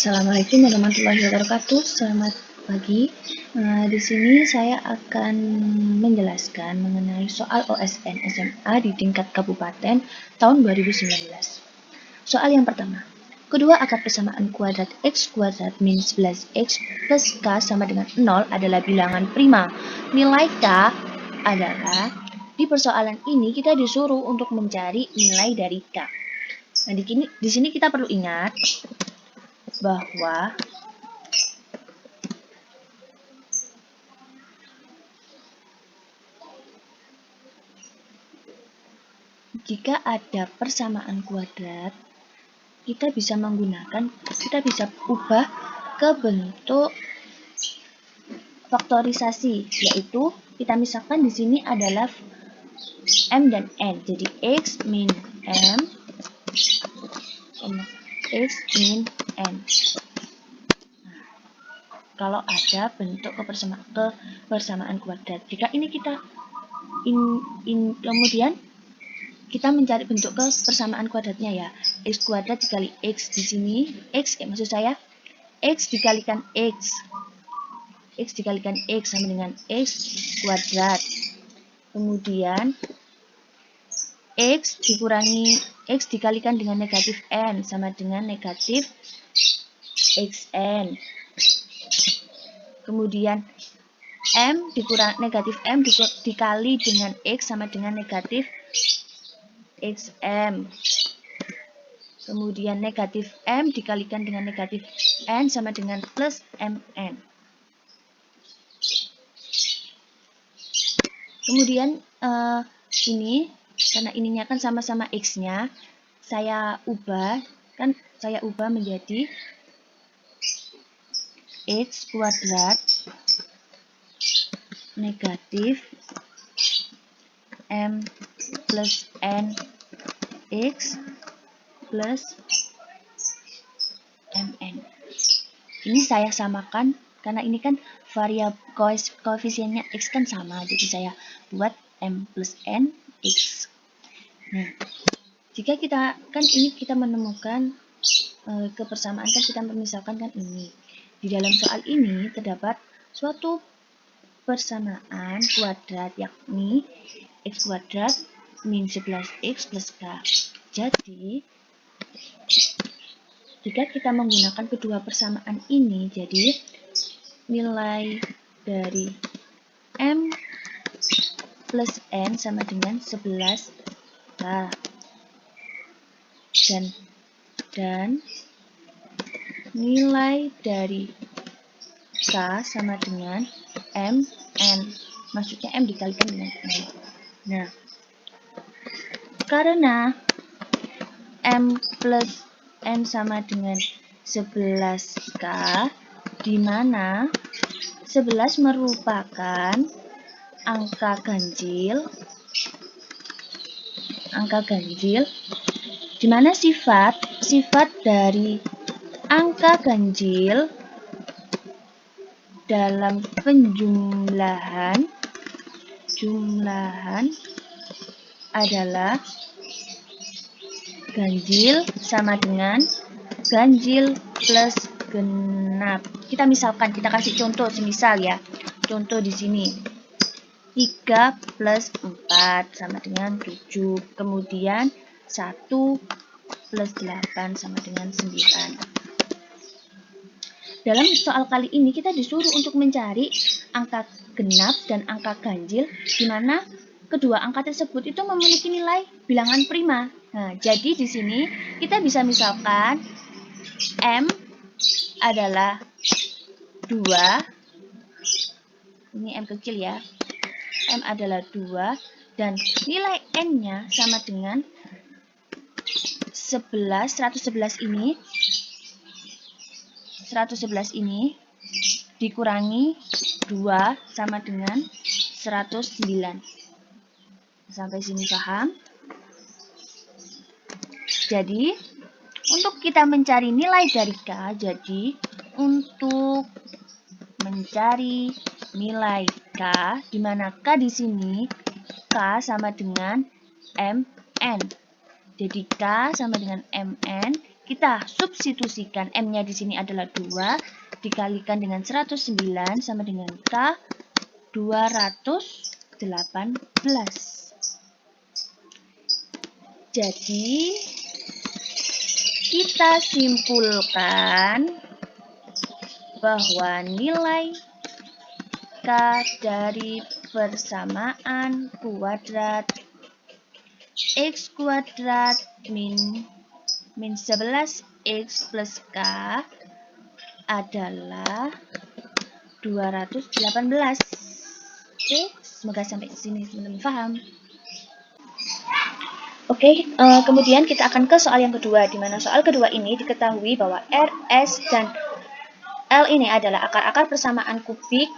Assalamualaikum warahmatullahi wabarakatuh. Selamat pagi. Di sini saya akan menjelaskan mengenai soal OSN SMA di tingkat kabupaten tahun 2019. Soal yang pertama. Kedua akar persamaan kuadrat x kuadrat min 11x plus k sama dengan 0 adalah bilangan prima. Nilai k adalah, di persoalan ini kita disuruh untuk mencari nilai dari k. Nah, di sini kita perlu ingat bahwa jika ada persamaan kuadrat, kita bisa ubah ke bentuk faktorisasi, yaitu kita misalkan di sini adalah m dan n. Jadi x min m, x min n. Kalau ada bentuk kebersamaan kuadrat, jika ini kita kemudian kita mencari bentuk kebersamaan kuadratnya ya, x kuadrat dikali x. Di sini x dikalikan x sama dengan x kuadrat. Kemudian x dikurangi x dikalikan dengan negatif n sama dengan negatif xn. Kemudian negatif m dikali dengan x sama dengan negatif xm. Kemudian negatif m dikalikan dengan negatif n sama dengan plus mn. Kemudian ini karena ininya kan sama-sama x-nya, saya ubah menjadi x kuadrat negatif m plus n x plus mn. Ini saya samakan karena ini kan variabel koefisiennya x kan sama, jadi saya buat m plus n x. Nah, jika kita menemukan kebersamaan, kan kita misalkan kan ini. Di dalam soal ini terdapat suatu persamaan kuadrat, yakni x kuadrat min 11x plus k. Jadi, jika kita menggunakan kedua persamaan ini, jadi nilai dari m plus n sama dengan 11k. Dan nilai dari k sama dengan mn. Maksudnya m dikalikan dengan n. Nah, karena m plus n sama dengan 11k, di mana 11 merupakan angka ganjil, di mana sifat dari angka ganjil dalam penjumlahan adalah ganjil sama dengan ganjil plus genap. Kita kasih contoh, semisal ya. Contoh di sini 3 plus 4 sama dengan 7. Kemudian 1 plus 8 sama dengan 9. Dalam soal kali ini kita disuruh untuk mencari angka genap dan angka ganjil, di mana kedua angka tersebut itu memiliki nilai bilangan prima. Nah, jadi di sini kita bisa misalkan m adalah 2. Ini m kecil ya. M adalah 2 dan nilai n-nya sama dengan 111 ini dikurangi 2 sama dengan 109. Sampai sini paham? Jadi, untuk kita mencari nilai dari k, jadi untuk mencari nilai k, di mana k di sini k sama dengan mn. Jadi k sama dengan mn, kita substitusikan M-nya di sini adalah 2 dikalikan dengan 109 sama dengan K 218. Jadi kita simpulkan bahwa nilai K dari persamaan kuadrat X kuadrat min 11X plus K adalah 218. Oke, semoga sampai sini teman-teman paham. Oke, kemudian kita akan ke soal yang kedua, di mana soal kedua ini diketahui bahwa R, S, dan L ini adalah akar-akar persamaan kubik,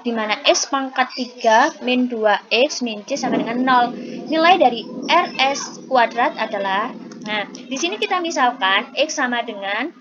di mana X pangkat 3 min 2X min C sama dengan 0. Nilai dari RS kuadrat adalah, nah, di sini kita misalkan X sama dengan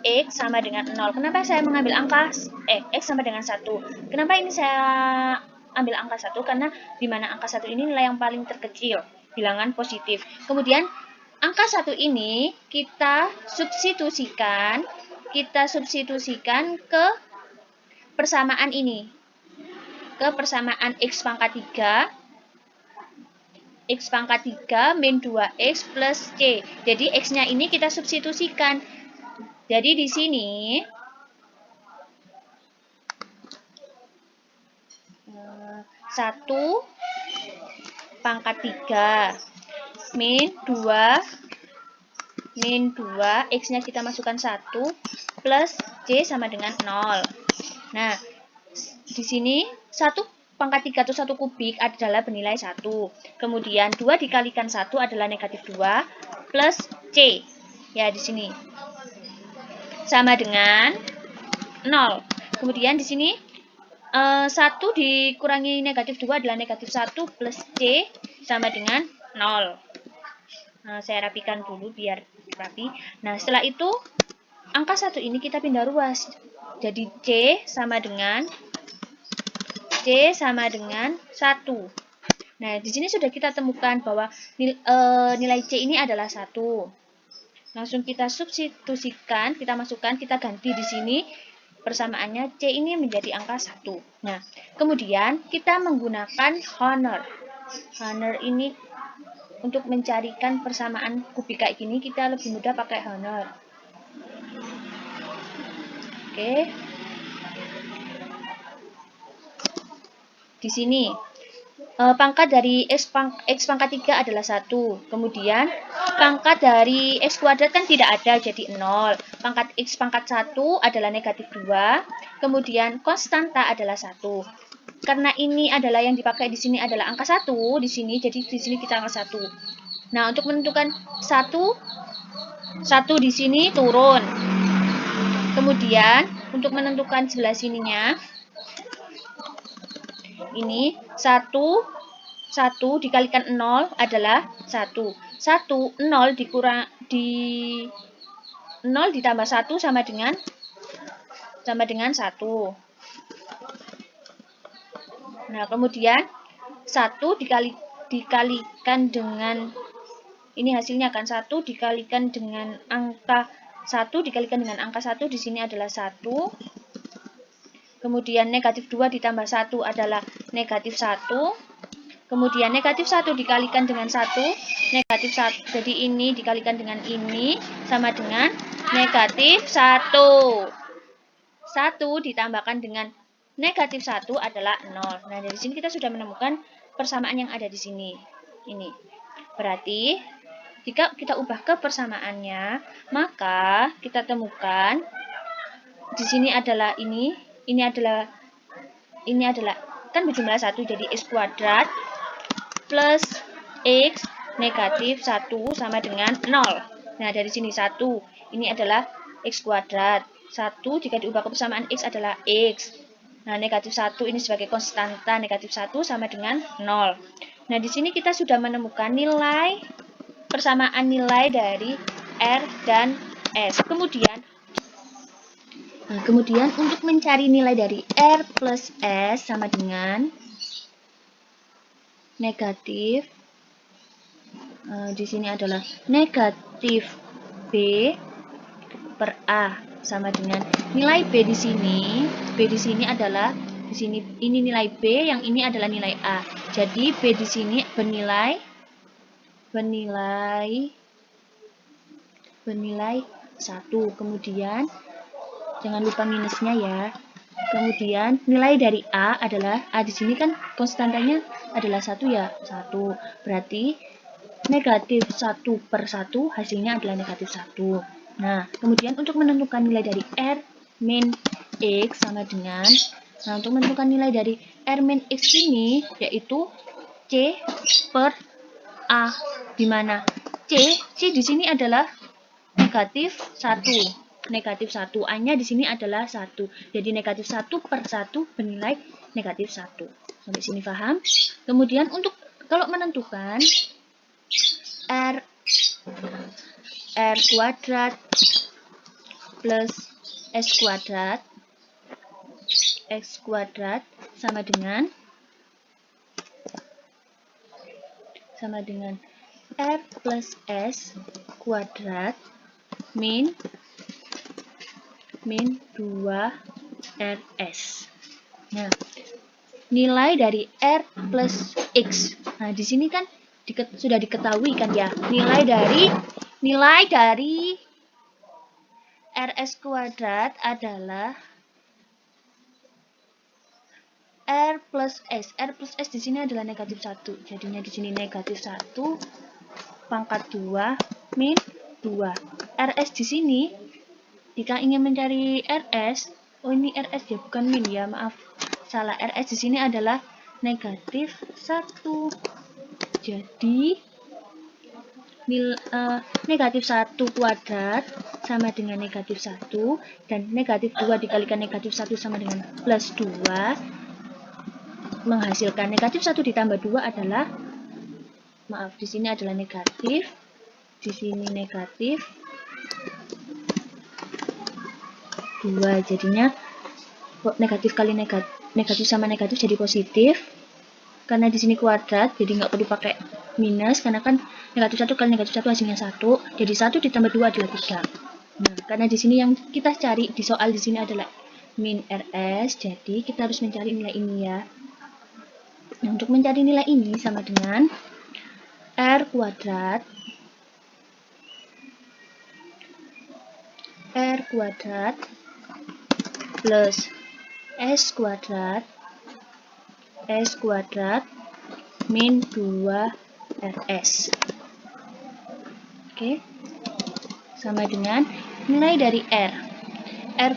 0. Kenapa saya mengambil angka X sama dengan 1? Kenapa ini saya ambil angka 1? Karena di mana angka 1 ini nilai yang paling terkecil, bilangan positif. Kemudian angka 1 ini kita substitusikan ke persamaan ini. Ke persamaan X pangkat 3 min 2X plus C. Jadi X-nya ini kita substitusikan. Jadi di sini 1 pangkat 3 min 2 X-nya kita masukkan 1 plus C sama dengan 0. Nah, di sini 1 pangkat 3 atau 1 kubik adalah bernilai 1. Kemudian 2 dikalikan 1 adalah negatif 2 plus C. Ya, di sini sama dengan 0. Kemudian di sini 1 dikurangi negatif 2 adalah negatif 1 plus C sama dengan 0. Nah, saya rapikan dulu biar rapi. Nah, setelah itu angka 1 ini kita pindah ruas. Jadi C sama dengan 1. Nah, di sini sudah kita temukan bahwa nilai C ini adalah 1. Langsung kita substitusikan, kita masukkan, kita ganti di sini persamaannya C ini menjadi angka 1. Nah, kemudian kita menggunakan Honor. Honor ini untuk mencarikan persamaan kubik kayak gini kita lebih mudah pakai Honor. Oke. Di sini pangkat dari X pangkat 3 adalah 1. Kemudian pangkat dari X kuadrat kan tidak ada, jadi 0. Pangkat X pangkat 1 adalah negatif 2. Kemudian konstanta adalah 1. Karena ini adalah yang dipakai di sini adalah angka 1 di sini, jadi di sini kita angka 1. Nah, untuk menentukan 1 di sini turun. Kemudian untuk menentukan sebelah sininya, ini 1 dikalikan 0 adalah 1. 0 ditambah 1 sama dengan 1. Nah, kemudian 1 dikalikan dengan ini hasilnya kan 1 dikalikan dengan angka 1 di sini adalah 1. Kemudian negatif 2 ditambah 1 adalah negatif 1. Kemudian negatif 1 dikalikan dengan 1, negatif 1. Jadi ini dikalikan dengan ini sama dengan negatif 1. 1 ditambahkan dengan negatif 1 adalah 0. Nah, dari sini kita sudah menemukan persamaan yang ada di sini. Ini. Berarti jika kita ubah ke persamaannya, maka kita temukan di sini adalah ini adalah kan berjumlah 1, jadi X kuadrat plus X negatif 1 sama dengan 0. Nah, dari sini 1, ini adalah X kuadrat. 1 jika diubah ke persamaan X adalah X. Nah, negatif 1 ini sebagai konstanta, negatif 1 sama dengan 0. Nah, di sini kita sudah menemukan persamaan nilai dari R dan S. Kemudian untuk mencari nilai dari R plus S sama dengan negatif, di sini adalah negatif B per A sama dengan nilai B di sini. B di sini adalah ini nilai B, yang ini adalah nilai A. Jadi B di sini bernilai 1. Kemudian jangan lupa minusnya ya. Kemudian nilai dari A adalah, A di sini kan konstantanya adalah 1 ya, 1. Berarti negatif 1/1 hasilnya adalah negatif 1. Nah, kemudian untuk menentukan nilai dari R min X sama dengan, untuk menentukan nilai dari R min X ini yaitu C per A, di mana C di sini adalah negatif 1. Negatif 1. A-nya di sini adalah 1. Jadi negatif 1/1 bernilai negatif 1. Sampai sini paham? Kemudian untuk kalau menentukan R kuadrat plus S kuadrat, X kuadrat sama dengan R plus S kuadrat min 2RS. Nah, nilai dari R plus X. Nah, di sini kan sudah diketahui kan ya, nilai dari RS kuadrat adalah R plus S. R plus S di sini adalah negatif 1. Jadinya di sini negatif 1 pangkat 2 min 2. RS di sini, jika ingin mencari RS, oh ini RS ya, bukan min ya, maaf. Salah, RS di sini adalah negatif 1. Jadi negatif 1 kuadrat sama dengan negatif 1, dan negatif 2 dikalikan negatif 1 sama dengan plus 2, menghasilkan negatif 1 ditambah 2 adalah, maaf, di sini adalah negatif, di sini negatif 2, jadinya negatif kali negatif sama negatif jadi positif. Karena di sini kuadrat, jadi nggak perlu pakai minus, karena kan negatif 1 kali negatif 1 hasilnya 1, jadi 1 ditambah 2 adalah 3. Nah, karena di sini yang kita cari di soal di sini adalah min RS, jadi kita harus mencari nilai ini ya. Nah, untuk mencari nilai ini sama dengan R kuadrat plus S kuadrat min 2RS. Oke, sama dengan nilai dari R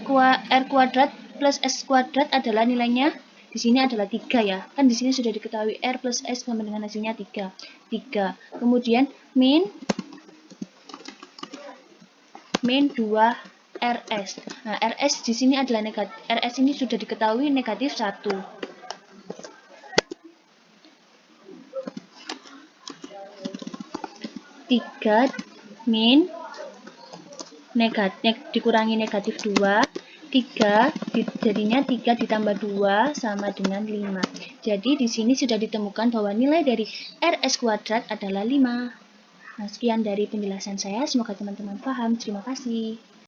kuadrat plus S kuadrat adalah nilainya di sini adalah 3 ya. Kan di sini sudah diketahui R plus S sama dengan hasilnya 3. Kemudian min 2RS. Nah, RS di sini adalah negatif. RS ini sudah diketahui negatif 1. Min negatif dikurangi negatif 2, 3 jadinya 3 ditambah 2 sama dengan 5. Jadi di sini sudah ditemukan bahwa nilai dari RS kuadrat adalah 5. Nah, sekian dari penjelasan saya, semoga teman-teman paham. Terima kasih.